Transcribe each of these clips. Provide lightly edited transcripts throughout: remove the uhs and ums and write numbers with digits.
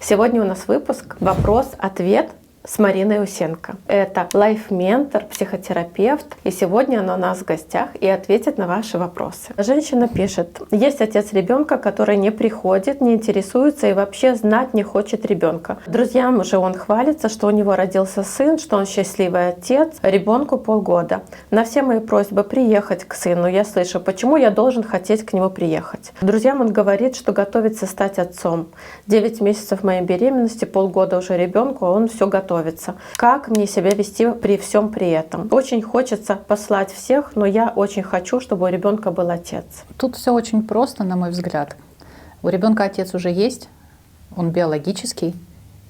Сегодня у нас выпуск «Вопрос-ответ» с Мариной Усенко. Это лайф-ментор, психотерапевт. И сегодня она у нас в гостях и ответит на ваши вопросы. Женщина пишет: есть отец ребенка, который не приходит, не интересуется и вообще знать не хочет ребенка. Друзьям же он хвалится, что у него родился сын, что он счастливый отец, ребенку полгода. На все мои просьбы приехать к сыну я слышу: почему я должен хотеть к нему приехать? Друзьям он говорит, что готовится стать отцом. 9 месяцев моей беременности, полгода уже ребенку, а он все готовится. Как мне себя вести при всем при этом? Очень хочется послать всех, но я очень хочу, чтобы у ребенка был отец. Тут все очень просто, на мой взгляд. У ребенка отец уже есть, он биологический,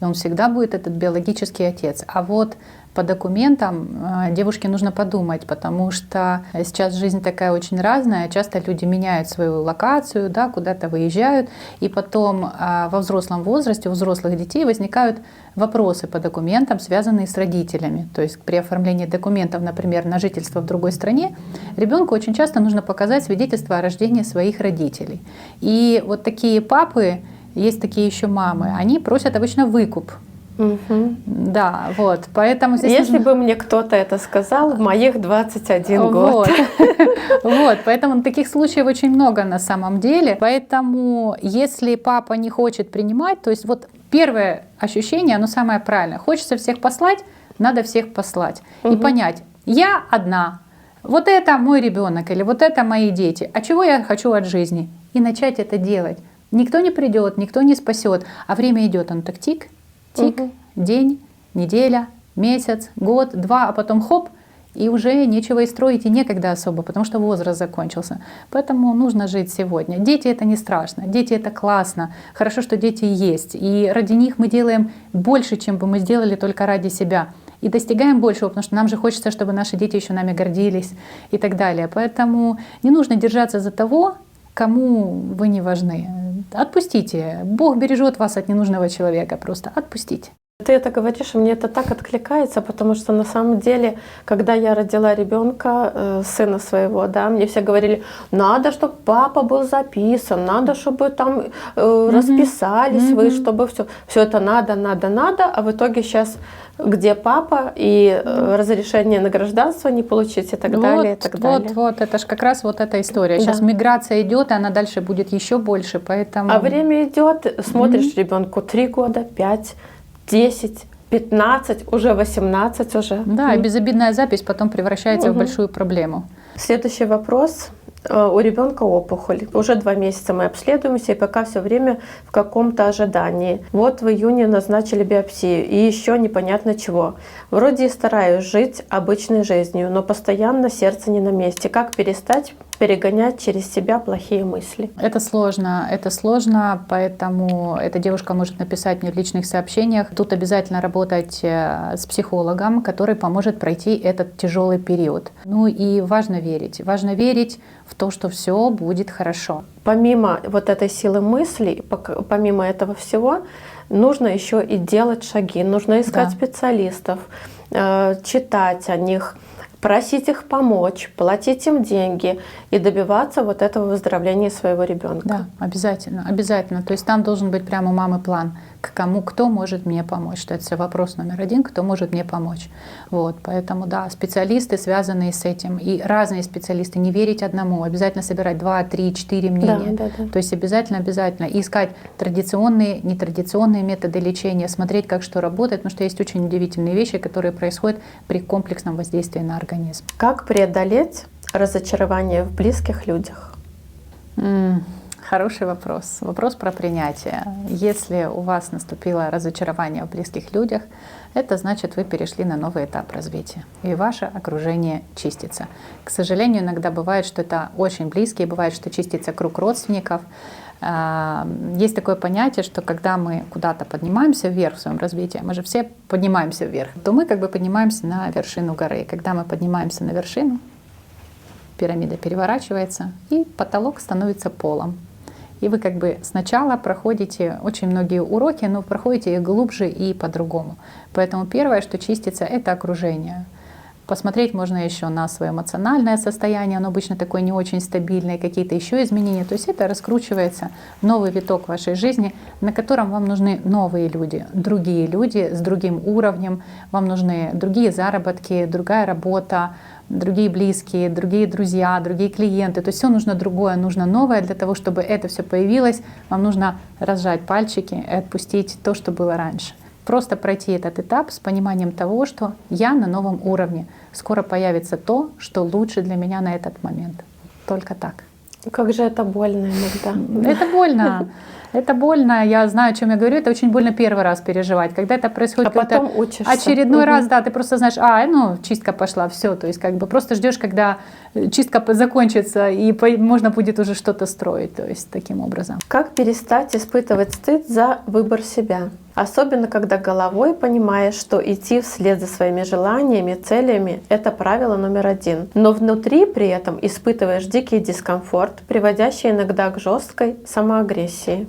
и он всегда будет этот биологический отец. А вот по документам девушке нужно подумать, потому что сейчас жизнь такая очень разная, часто люди меняют свою локацию, да, куда-то выезжают, и потом во взрослом возрасте у взрослых детей возникают вопросы по документам, связанные с родителями. То есть при оформлении документов, например, на жительство в другой стране, ребенку очень часто нужно показать свидетельство о рождении своих родителей. И вот такие папы, есть такие еще мамы, они просят обычно выкуп. Угу. Да, вот, поэтому здесь Если нужно... бы мне кто-то это сказал в моих 21 год. Вот. Вот, поэтому таких случаев очень много на самом деле. Поэтому если папа не хочет принимать, то есть вот первое ощущение, оно самое правильное. Хочется всех послать, надо всех послать. И понять, я одна, вот это мой ребенок или вот это мои дети, а чего я хочу от жизни? И начать это делать. Никто не придет, никто не спасет, а время идет, оно так тик, день, неделя, месяц, год, два, а потом хоп, и уже нечего и строить, и некогда особо, потому что возраст закончился. Поэтому нужно жить сегодня. Дети — это не страшно, дети — это классно. Хорошо, что дети есть. И ради них мы делаем больше, чем бы мы сделали только ради себя. И достигаем большего, потому что нам же хочется, чтобы наши дети еще нами гордились и так далее. Поэтому не нужно держаться за того, кому вы не важны. Отпустите. Бог бережет вас от ненужного человека. Просто отпустите. Ты это говоришь, и мне это так откликается, потому что на самом деле, когда я родила ребенка, сына своего, да, мне все говорили: надо, чтобы папа был записан, надо, чтобы там расписались вы, чтобы все это надо, а в итоге сейчас где папа и разрешение на гражданство не получить и так далее, и так далее. Вот, это же как раз вот эта история. Сейчас миграция идет, и она дальше будет еще больше, поэтому. А время идет, смотришь ребенку 3 года, 5, 10, 15, уже 18 уже. Да, и безобидная запись потом превращается в большую проблему. Следующий вопрос. У ребенка опухоль. Уже 2 месяца мы обследуемся, и пока все время в каком-то ожидании. Вот в июне назначили биопсию, и еще непонятно чего. Вроде и стараюсь жить обычной жизнью, но постоянно сердце не на месте. Как перестать перегонять через себя плохие мысли? Это сложно, поэтому эта девушка может написать мне в личных сообщениях. Тут обязательно работать с психологом, который поможет пройти этот тяжелый период. Ну и важно верить в то, что все будет хорошо. Помимо вот этой силы мыслей, помимо этого всего, нужно еще и делать шаги. Нужно искать специалистов, читать о них, просить их помочь, платить им деньги и добиваться вот этого выздоровления своего ребенка. Да, обязательно. То есть там должен быть прямо у мамы план, к кому, кто может мне помочь. Что это все вопрос номер 1, кто может мне помочь. Вот, поэтому да, специалисты, связанные с этим, и разные специалисты, не верить одному, обязательно собирать 2, 3, 4 мнения. Да. То есть обязательно и искать традиционные, нетрадиционные методы лечения, смотреть, как что работает, потому что есть очень удивительные вещи, которые происходят при комплексном воздействии на организм. Как преодолеть разочарование в близких людях? Хороший вопрос. Вопрос про принятие. Если у вас наступило разочарование в близких людях, это значит, вы перешли на новый этап развития, и ваше окружение чистится. К сожалению, иногда бывает, что это очень близкие, бывает, что чистится круг родственников. Есть такое понятие, что когда мы куда-то поднимаемся вверх в своем развитии, мы же все поднимаемся вверх, то мы как бы поднимаемся на вершину горы. И когда мы поднимаемся на вершину, пирамида переворачивается, и потолок становится полом. И вы как бы сначала проходите очень многие уроки, но проходите их глубже и по-другому. Поэтому первое, что чистится, это окружение. Посмотреть можно еще на свое эмоциональное состояние, оно обычно такое не очень стабильное, какие-то еще изменения. То есть это раскручивается новый виток вашей жизни, на котором вам нужны новые люди с другим уровнем, вам нужны другие заработки, другая работа, другие близкие, другие друзья, другие клиенты. То есть все нужно другое, нужно новое. Для того, чтобы это все появилось, вам нужно разжать пальчики и отпустить то, что было раньше. Просто пройти этот этап с пониманием того, что я на новом уровне. Скоро появится то, что лучше для меня на этот момент. Только так. Как же это больно иногда. Это больно. Это больно, я знаю, о чем я говорю, это очень больно первый раз переживать. Когда это происходит потом учишься. Очередной раз, да, ты просто знаешь, чистка пошла, все, то есть как бы просто ждешь, когда чистка закончится и можно будет уже что-то строить, то есть таким образом. Как перестать испытывать стыд за выбор себя? Особенно, когда головой понимаешь, что идти вслед за своими желаниями, целями — это правило номер один. Но внутри при этом испытываешь дикий дискомфорт, приводящий иногда к жесткой самоагрессии.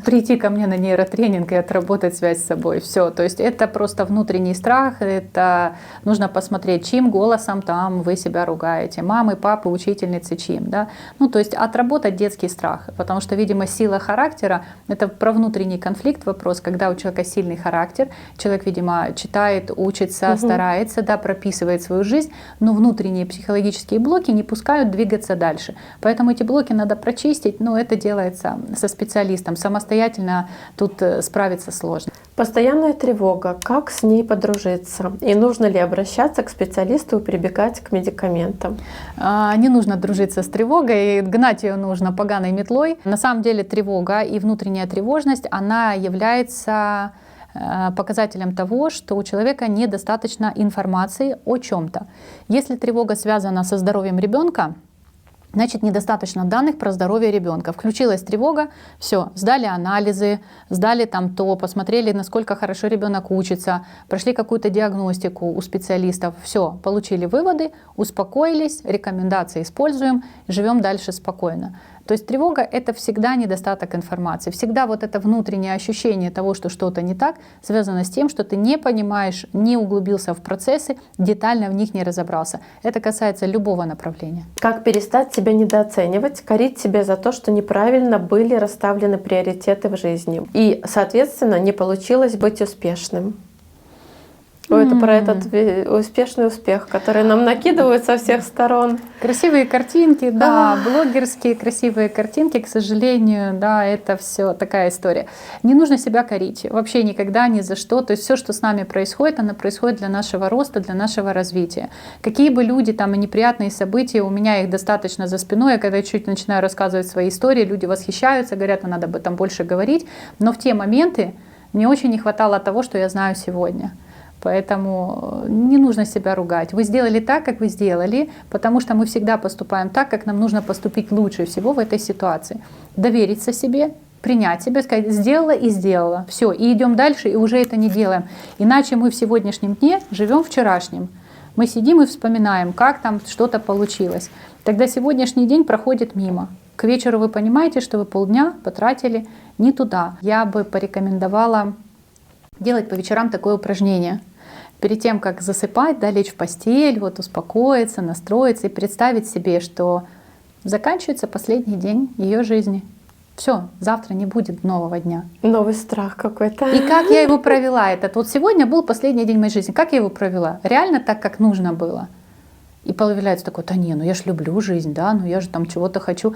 Прийти ко мне на нейротренинг и отработать связь с собой. Все. То есть это просто внутренний страх, это нужно посмотреть, чьим голосом там вы себя ругаете. Мамы, папы, учительницы, чьим. Да? То есть отработать детский страх. Потому что, видимо, сила характера — это про внутренний конфликт вопрос, когда у человека сильный характер, человек, видимо, читает, учится, старается, да, прописывает свою жизнь, но внутренние психологические блоки не пускают двигаться дальше. Поэтому эти блоки надо прочистить, но это делается со специалистом. Самостоятельно тут справиться сложно. Постоянная тревога. Как с ней подружиться? И нужно ли обращаться к специалисту и прибегать к медикаментам? Не нужно дружиться с тревогой, гнать ее нужно поганой метлой. На самом деле тревога и внутренняя тревожность, она является показателем того, что у человека недостаточно информации о чем-то. Если тревога связана со здоровьем ребенка, значит, недостаточно данных про здоровье ребенка. Включилась тревога, все, сдали анализы, сдали там то, посмотрели, насколько хорошо ребенок учится, прошли какую-то диагностику у специалистов, все, получили выводы, успокоились, рекомендации используем, живем дальше спокойно. То есть тревога — это всегда недостаток информации. Всегда вот это внутреннее ощущение того, что что-то не так, связано с тем, что ты не понимаешь, не углубился в процессы, детально в них не разобрался. Это касается любого направления. Как перестать себя недооценивать, корить себя за то, что неправильно были расставлены приоритеты в жизни. И, соответственно, не получилось быть успешным. Это про этот успешный успех, который нам накидывают со всех сторон. Красивые картинки, да, блогерские красивые картинки, к сожалению, да, это все такая история. Не нужно себя корить, вообще никогда, ни за что. То есть все, что с нами происходит, оно происходит для нашего роста, для нашего развития. Какие бы люди там и неприятные события, у меня их достаточно за спиной, я когда чуть начинаю рассказывать свои истории, люди восхищаются, говорят, надо об этом больше говорить. Но в те моменты мне очень не хватало того, что я знаю сегодня. Поэтому не нужно себя ругать. Вы сделали так, как вы сделали, потому что мы всегда поступаем так, как нам нужно поступить лучше всего в этой ситуации. Довериться себе, принять себя, сказать, сделала и сделала. Все, и идем дальше, и уже это не делаем. Иначе мы в сегодняшнем дне живем вчерашним. Мы сидим и вспоминаем, как там что-то получилось. Тогда сегодняшний день проходит мимо. К вечеру вы понимаете, что вы полдня потратили не туда. Я бы порекомендовала делать по вечерам такое упражнение. Перед тем, как засыпать, да, лечь в постель, вот успокоиться, настроиться и представить себе, что заканчивается последний день ее жизни. Все, завтра не будет нового дня. Новый страх какой-то. И как я его провела этот? Вот сегодня был последний день моей жизни. Как я его провела? Реально так, как нужно было? И появляется такое, я ж люблю жизнь, да, я же там чего-то хочу.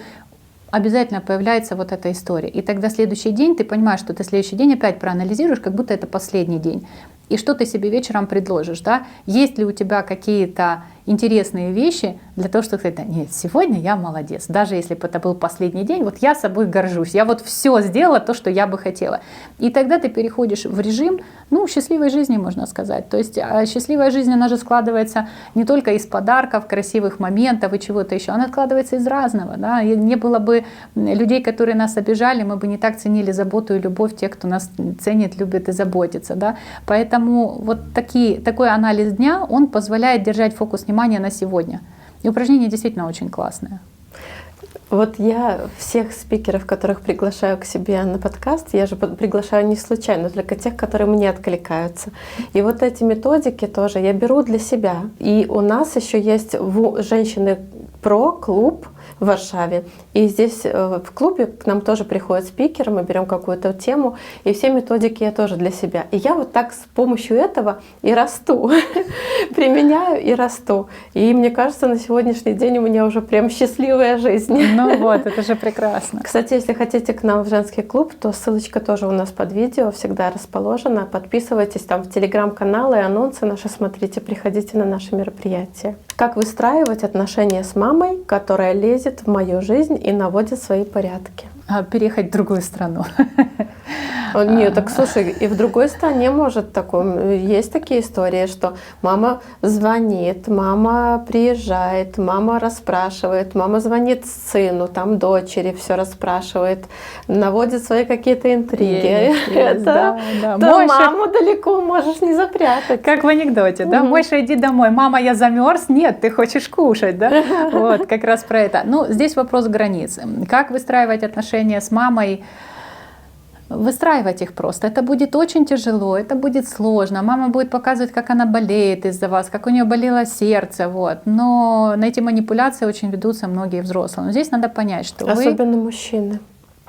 Обязательно появляется вот эта история. И тогда следующий день ты понимаешь, что ты следующий день опять проанализируешь, как будто это последний день. И что ты себе вечером предложишь, да? Есть ли у тебя какие-то интересные вещи для того, чтобы сказать, нет, сегодня я молодец. Даже если бы это был последний день, вот я собой горжусь. Я вот все сделала то, что я бы хотела. И тогда ты переходишь в режим, счастливой жизни, можно сказать. То есть счастливая жизнь, она же складывается не только из подарков, красивых моментов и чего-то еще. Она складывается из разного. Да? И не было бы людей, которые нас обижали, мы бы не так ценили заботу и любовь тех, кто нас ценит, любит и заботится. Да? Поэтому вот такой анализ дня, он позволяет держать фокус внимания на сегодня. И упражнение действительно очень классное. Вот я всех спикеров, которых приглашаю к себе на подкаст, я же приглашаю не случайно, только тех, которые мне откликаются. И вот эти методики тоже я беру для себя. И у нас еще есть женщины про клуб в Варшаве. И здесь в клубе к нам тоже приходят спикеры, мы берем какую-то тему, и все методики я тоже для себя. И я вот так с помощью этого и расту, применяю и расту. И мне кажется, на сегодняшний день у меня уже прям счастливая жизнь. Ну вот, это же прекрасно. Кстати, если хотите к нам в женский клуб, то ссылочка тоже у нас под видео всегда расположена. Подписывайтесь, там в телеграм-канал и анонсы наши смотрите, приходите на наши мероприятия. Как выстраивать отношения с мамой, которая лезет в мою жизнь и наводит свои порядки? Переехать в другую страну. Нет, так слушай, и в другой стране может такое. Есть такие истории, что мама звонит, мама приезжает, мама расспрашивает, мама звонит сыну, там дочери, все расспрашивает, наводит свои какие-то интриги. Да. То маму далеко можешь не запрятать. Как в анекдоте, да? Мойша, иди домой. Мама, я замерз. Нет, ты хочешь кушать, да? Вот, как раз про это. Ну, здесь вопрос границ. Как выстраивать отношения с мамой? Выстраивать их просто. Это будет очень тяжело, это будет сложно. Мама будет показывать, как она болеет из-за вас, как у нее болело сердце. Вот. Но на эти манипуляции очень ведутся многие взрослые. Но здесь надо понять, что особенно мужчины.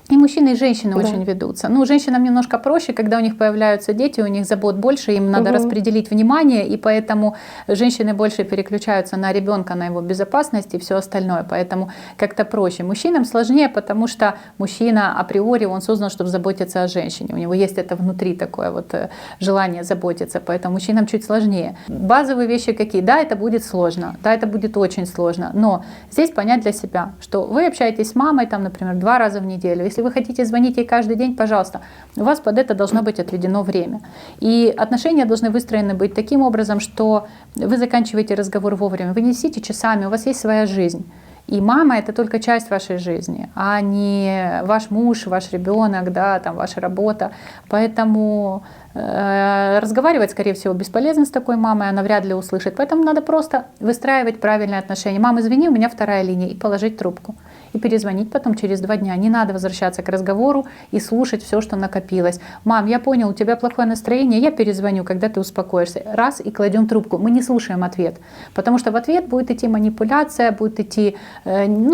И мужчины, и женщины очень ведутся. Ну, женщинам немножко проще, когда у них появляются дети, у них забот больше, им надо распределить внимание, и поэтому женщины больше переключаются на ребенка, на его безопасность и все остальное. Поэтому как-то проще. Мужчинам сложнее, потому что мужчина априори, он создан, чтобы заботиться о женщине. У него есть это внутри такое вот желание заботиться, поэтому мужчинам чуть сложнее. Базовые вещи какие? Да, это будет сложно, да, это будет очень сложно, но здесь понять для себя, что вы общаетесь с мамой, там, например, 2 раза в неделю. Если вы хотите звонить ей каждый день, пожалуйста, у вас под это должно быть отведено время. И отношения должны выстроены быть таким образом, что вы заканчиваете разговор вовремя, вы не сидите часами, у вас есть своя жизнь. И мама — это только часть вашей жизни, а не ваш муж, ваш ребенок, да, там, ваша работа. Поэтому разговаривать, скорее всего, бесполезно с такой мамой, она вряд ли услышит. Поэтому надо просто выстраивать правильные отношения. Мама, извини, у меня 2-я линия, и положить трубку. И перезвонить потом через 2 дня. Не надо возвращаться к разговору и слушать все, что накопилось. Мам, я понял, у тебя плохое настроение, я перезвоню, когда ты успокоишься. Раз, и кладем трубку. Мы не слушаем ответ. Потому что в ответ будет идти манипуляция, будет идти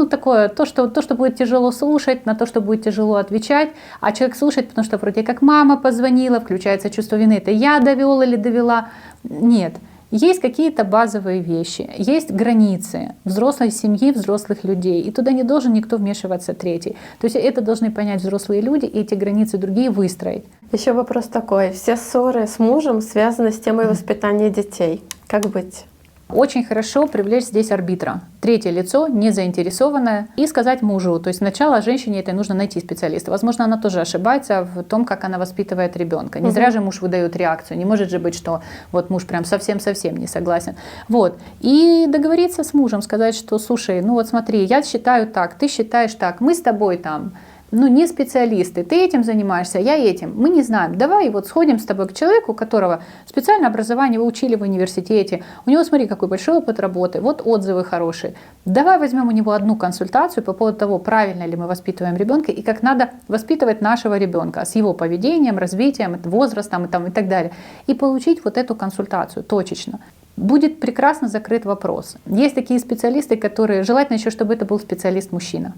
такое, то, что будет тяжело слушать, на то, что будет тяжело отвечать. А человек слушает, потому что вроде как мама позвонила, включается чувство вины. Это я довел или довела. Нет. Есть какие-то базовые вещи, есть границы взрослой семьи, взрослых людей, и туда не должен никто вмешиваться третий. То есть это должны понять взрослые люди, и эти границы другие выстроить. Еще вопрос такой. Все ссоры с мужем связаны с темой воспитания детей. Как быть? Очень хорошо привлечь здесь арбитра, 3-е лицо, не заинтересованное, и сказать мужу. То есть сначала женщине этой нужно найти специалиста. Возможно, она тоже ошибается в том, как она воспитывает ребенка. Не зря же муж выдает реакцию. Не может же быть, что вот муж прям совсем-совсем не согласен. Вот. И договориться с мужем, сказать, что слушай, ну вот смотри, я считаю так, ты считаешь так, мы с тобой там, не специалисты, ты этим занимаешься, я этим, мы не знаем. Давай вот сходим с тобой к человеку, у которого специальное образование, вы учили в университете, у него, смотри, какой большой опыт работы, вот отзывы хорошие. Давай возьмем у него одну консультацию по поводу того, правильно ли мы воспитываем ребенка и как надо воспитывать нашего ребенка с его поведением, развитием, возрастом и так далее. И получить вот эту консультацию точечно. Будет прекрасно закрыт вопрос. Есть такие специалисты, которые, желательно еще, чтобы это был специалист-мужчина.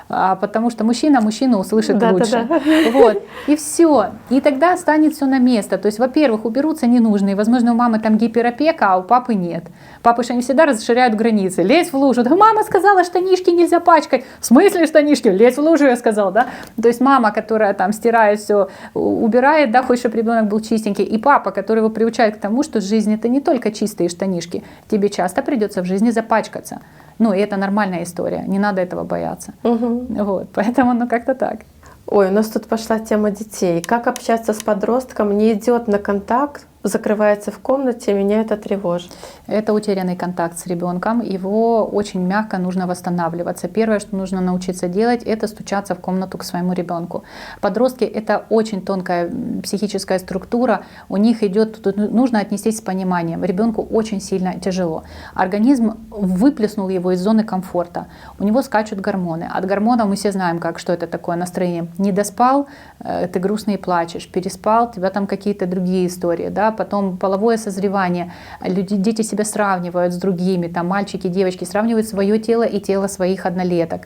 Потому что мужчина мужчину услышит лучше. Вот. И все. И тогда станет все на место. То есть, во-первых, уберутся ненужные. Возможно, у мамы там гиперопека, а у папы нет. Папы же они всегда расширяют границы. Лезь в лужу. Да, мама сказала, штанишки нельзя пачкать. В смысле штанишки? Лезь в лужу, я сказала, да? То есть мама, которая там стирает все, убирает, да, хочет, чтобы ребенок был чистенький. И папа, который его приучает к тому, что жизнь это не только чистые штанишки. Тебе часто придется в жизни запачкаться. И это нормальная история, не надо этого бояться. Вот, поэтому, как-то так. Ой, у нас тут пошла тема детей. Как общаться с подростком, не идет на контакт закрывается в комнате, меня это тревожит. Это утерянный контакт с ребенком, его очень мягко нужно восстанавливаться. Первое, что нужно научиться делать, это стучаться в комнату к своему ребенку. Подростки — это очень тонкая психическая структура, у них идет, тут нужно отнестись с пониманием. Ребенку очень сильно тяжело. Организм выплеснул его из зоны комфорта, у него скачут гормоны. От гормонов мы все знаем, что это такое настроение. Не доспал, ты грустный и плачешь, переспал, у тебя там какие-то другие истории, да? Потом половое созревание, дети себя сравнивают с другими, там мальчики, девочки сравнивают свое тело и тело своих однолеток,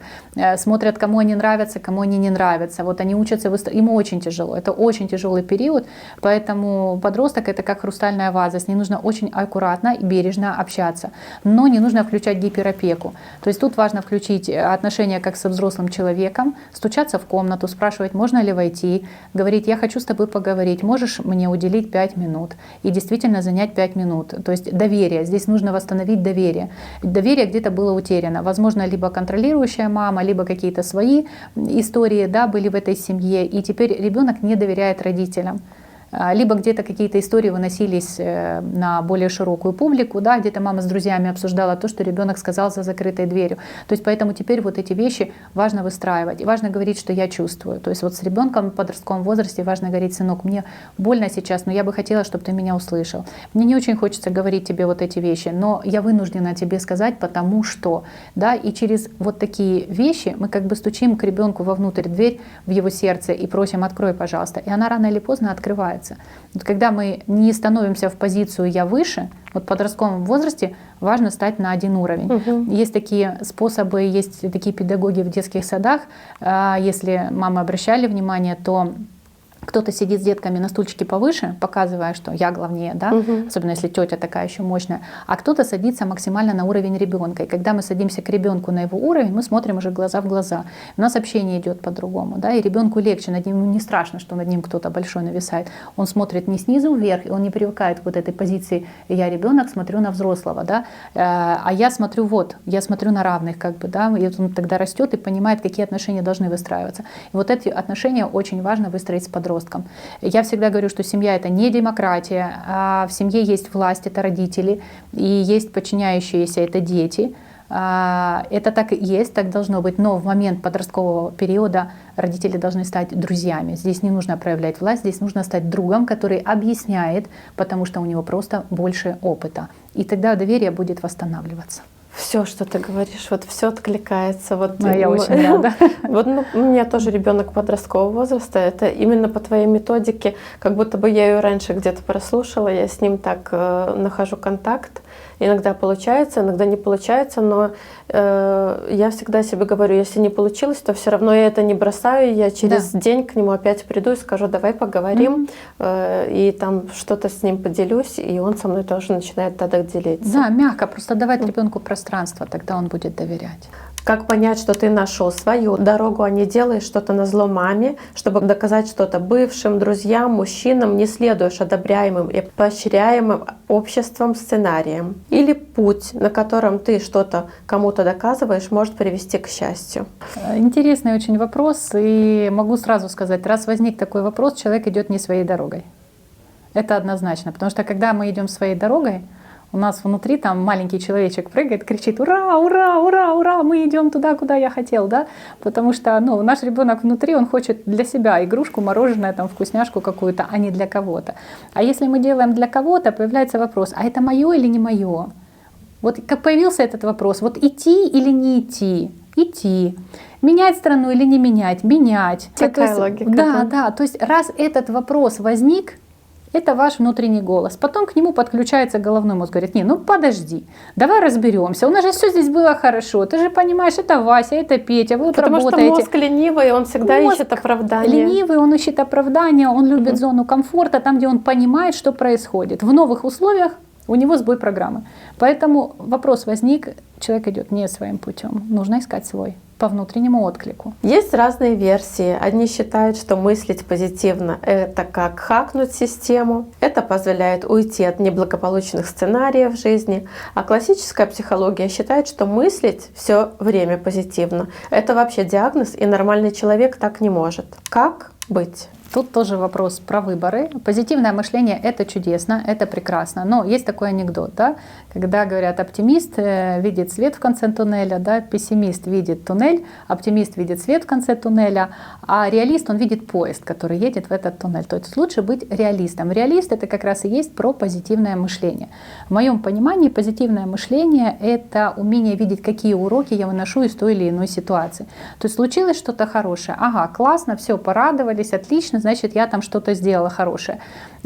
смотрят, кому они нравятся, кому они не нравятся. Вот они учатся, ему очень тяжело, это очень тяжелый период, поэтому подросток — это как хрустальная ваза, с ней нужно очень аккуратно и бережно общаться, но не нужно включать гиперопеку. То есть тут важно включить отношения как со взрослым человеком, стучаться в комнату, спрашивать, можно ли войти, говорить, я хочу с тобой поговорить, можешь мне уделить 5 минут, и действительно занять 5 минут. То есть доверие, здесь нужно восстановить доверие. Доверие где-то было утеряно. Возможно, либо контролирующая мама, либо какие-то свои истории, да, были в этой семье, и теперь ребенок не доверяет родителям. Либо где-то какие-то истории выносились на более широкую публику, да, где-то мама с друзьями обсуждала то, что ребенок сказал за закрытой дверью. То есть поэтому теперь вот эти вещи важно выстраивать. И важно говорить, что я чувствую. То есть вот с ребенком в подростковом возрасте важно говорить, сынок, мне больно сейчас, но я бы хотела, чтобы ты меня услышал. Мне не очень хочется говорить тебе вот эти вещи, но я вынуждена тебе сказать, потому что, да, и через вот такие вещи мы как бы стучим к ребенку вовнутрь дверь в его сердце и просим, открой, пожалуйста. И она рано или поздно открывается. Вот когда мы не становимся в позицию «я выше», вот в подростковом возрасте важно стать на один уровень. Угу. Есть такие способы, есть такие педагоги в детских садах. Если мамы обращали внимание, то кто-то сидит с детками на стульчике повыше, показывая, что я главнее, да? Особенно если тетя такая еще мощная, а кто-то садится максимально на уровень ребенка. И когда мы садимся к ребенку на его уровень, мы смотрим уже глаза в глаза. У нас общение идет по-другому, да? И ребенку легче, над ним не страшно, что над ним кто-то большой нависает. Он смотрит не снизу вверх, и он не привыкает к вот этой позиции «я ребенок, смотрю на взрослого», да? А я смотрю я смотрю на равных, как бы, да? И он тогда растет и понимает, какие отношения должны выстраиваться. И вот эти отношения очень важно выстроить с подростком. Я всегда говорю, что семья — это не демократия, а в семье есть власть, это родители, и есть подчиняющиеся, это дети. Это так и есть, так должно быть, но в момент подросткового периода родители должны стать друзьями. Здесь не нужно проявлять власть, здесь нужно стать другом, который объясняет, потому что у него просто больше опыта. И тогда доверие будет восстанавливаться. Все, что ты говоришь, вот все откликается. Вот, я очень рада. Вот, у меня тоже ребенок подросткового возраста. Это именно по твоей методике, как будто бы я ее раньше где-то прослушала, я с ним так нахожу контакт. Иногда получается, иногда не получается, но я всегда себе говорю, если не получилось, то все равно я это не бросаю, я через день к нему опять приду и скажу, давай поговорим, и там что-то с ним поделюсь, и он со мной тоже начинает тогда делиться. Да, мягко, просто давать ребенку пространство, тогда он будет доверять. Как понять, что ты нашел свою дорогу, а не делаешь что-то назло маме, чтобы доказать что-то бывшим, друзьям, мужчинам, не следуешь одобряемым и поощряемым обществом сценариям? Или путь, на котором ты что-то кому-то доказываешь, может привести к счастью? Интересный очень вопрос, и могу сразу сказать, раз возник такой вопрос, человек идет не своей дорогой. Это однозначно, потому что когда мы идем своей дорогой, у нас внутри там маленький человечек прыгает, кричит: ура, ура, ура, ура, мы идем туда, куда я хотел, да? Потому что наш ребенок внутри, он хочет для себя игрушку, мороженое, там, вкусняшку какую-то, а не для кого-то. А если мы делаем для кого-то, появляется вопрос: а это мое или не мое? Вот как появился этот вопрос, вот идти или не идти? Идти. Менять страну или не менять? Менять. Какая логика? Да, то есть раз этот вопрос возник, это ваш внутренний голос. Потом к нему подключается головной мозг. Говорит: не, подожди, давай разберемся. У нас же все здесь было хорошо. Ты же понимаешь, это Вася, это Петя, вы вот работаете. Потому что мозг ленивый, он всегда ищет оправдание. Ленивый, он ищет оправдание, он любит зону комфорта, там, где он понимает, что происходит. В новых условиях у него сбой программы. Поэтому вопрос возник, человек идет не своим путем. Нужно искать свой по внутреннему отклику. Есть разные версии. Одни считают, что мыслить позитивно — это как хакнуть систему, это позволяет уйти от неблагополучных сценариев в жизни. А классическая психология считает, что мыслить все время позитивно — это вообще диагноз, и нормальный человек так не может. Как быть? Тут тоже вопрос про выборы. Позитивное мышление – это чудесно, это прекрасно. Но есть такой анекдот, да, когда говорят, оптимист видит свет в конце туннеля, да, пессимист видит туннель, оптимист видит свет в конце туннеля, а реалист, он видит поезд, который едет в этот туннель. То есть лучше быть реалистом. Реалист – это как раз и есть про позитивное мышление. В моем понимании позитивное мышление – это умение видеть, какие уроки я выношу из той или иной ситуации. То есть случилось что-то хорошее. Ага, классно, все, порадовались, отлично, значит, я там что-то сделала хорошее,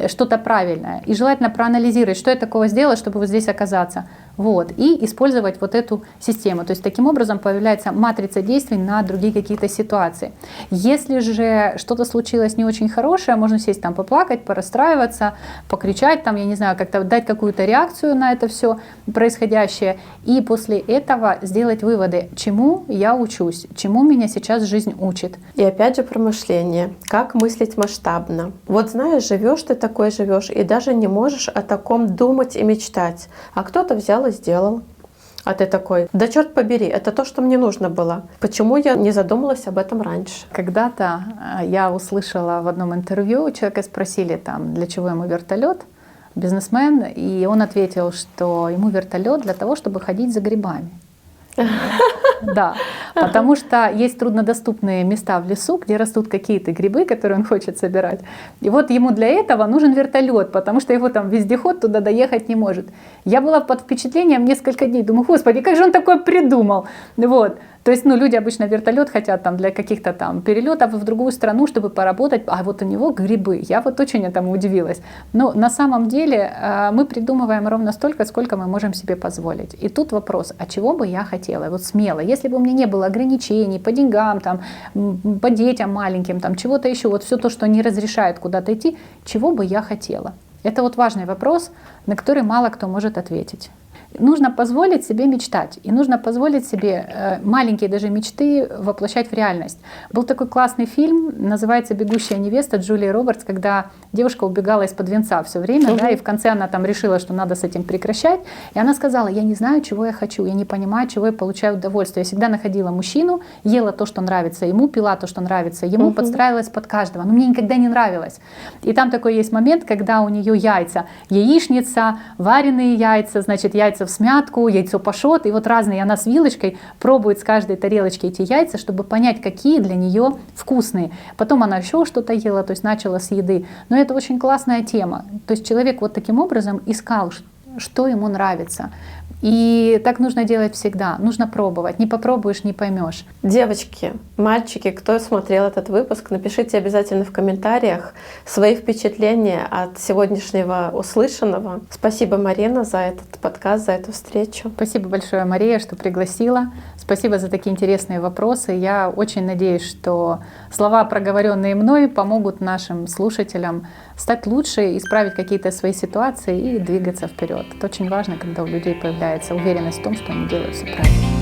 что-то правильное. И желательно проанализировать, что я такого сделала, чтобы вот здесь оказаться. Вот. И использовать вот эту систему. То есть таким образом появляется матрица действий на другие какие-то ситуации. Если же что-то случилось не очень хорошее, можно сесть там поплакать, порастраиваться, покричать, там, я не знаю, как-то дать какую-то реакцию на это все происходящее. И после этого сделать выводы, чему я учусь, чему меня сейчас жизнь учит. И опять же про мышление. Как мыслить масштабно? Вот знаешь, живешь ты такой живешь, и даже не можешь о таком думать и мечтать. А кто-то взял и сделал. А ты такой, да черт побери, это то, что мне нужно было. Почему я не задумалась об этом раньше? Когда-то я услышала в одном интервью, человека спросили, там, для чего ему вертолет, бизнесмен, и он ответил, что ему вертолет для того, чтобы ходить за грибами. Да, потому что есть труднодоступные места в лесу, где растут какие-то грибы, которые он хочет собирать. И вот ему для этого нужен вертолет, потому что его там вездеход туда доехать не может. Я была под впечатлением несколько дней, думаю, господи, как же он такое придумал? Вот. То есть, люди обычно вертолет хотят там для каких-то там перелетов в другую страну, чтобы поработать, а вот у него грибы. Я вот очень этому удивилась. Но на самом деле мы придумываем ровно столько, сколько мы можем себе позволить. И тут вопрос, а чего бы я хотела? Вот смело, если бы у меня не было ограничений по деньгам, там, по детям маленьким, там, чего-то еще, вот все то, что не разрешает куда-то идти, чего бы я хотела? Это вот важный вопрос, на который мало кто может ответить. Нужно позволить себе мечтать, и нужно позволить себе маленькие даже мечты воплощать в реальность. Был такой классный фильм, называется «Бегущая невеста» Джулии Робертс, когда девушка убегала из-под венца все время, да, и в конце она там решила, что надо с этим прекращать, и она сказала, я не знаю, чего я хочу, я не понимаю, чего я получаю удовольствие. Я всегда находила мужчину, ела то, что нравится ему, пила то, что нравится ему, подстраивалась под каждого, но мне никогда не нравилось. И там такой есть момент, когда у нее яйца, яичница, вареные яйца, значит, яйца в смятку, яйцо пашот, и вот разные, и она с вилочкой пробует с каждой тарелочки эти яйца, чтобы понять, какие для нее вкусные. Потом она еще что-то ела, то есть начала с еды. Но это очень классная тема. То есть человек вот таким образом искал, что ему нравится. И так нужно делать всегда. Нужно пробовать. Не попробуешь, не поймешь. Девочки, мальчики, кто смотрел этот выпуск, напишите обязательно в комментариях свои впечатления от сегодняшнего услышанного. Спасибо, Марина, за этот подкаст, за эту встречу. Спасибо большое, Мария, что пригласила. Спасибо за такие интересные вопросы. Я очень надеюсь, что слова, проговоренные мной, помогут нашим слушателям стать лучше, исправить какие-то свои ситуации и двигаться вперед. Это очень важно, когда у людей появляется уверенность в том, что они делают все правильно.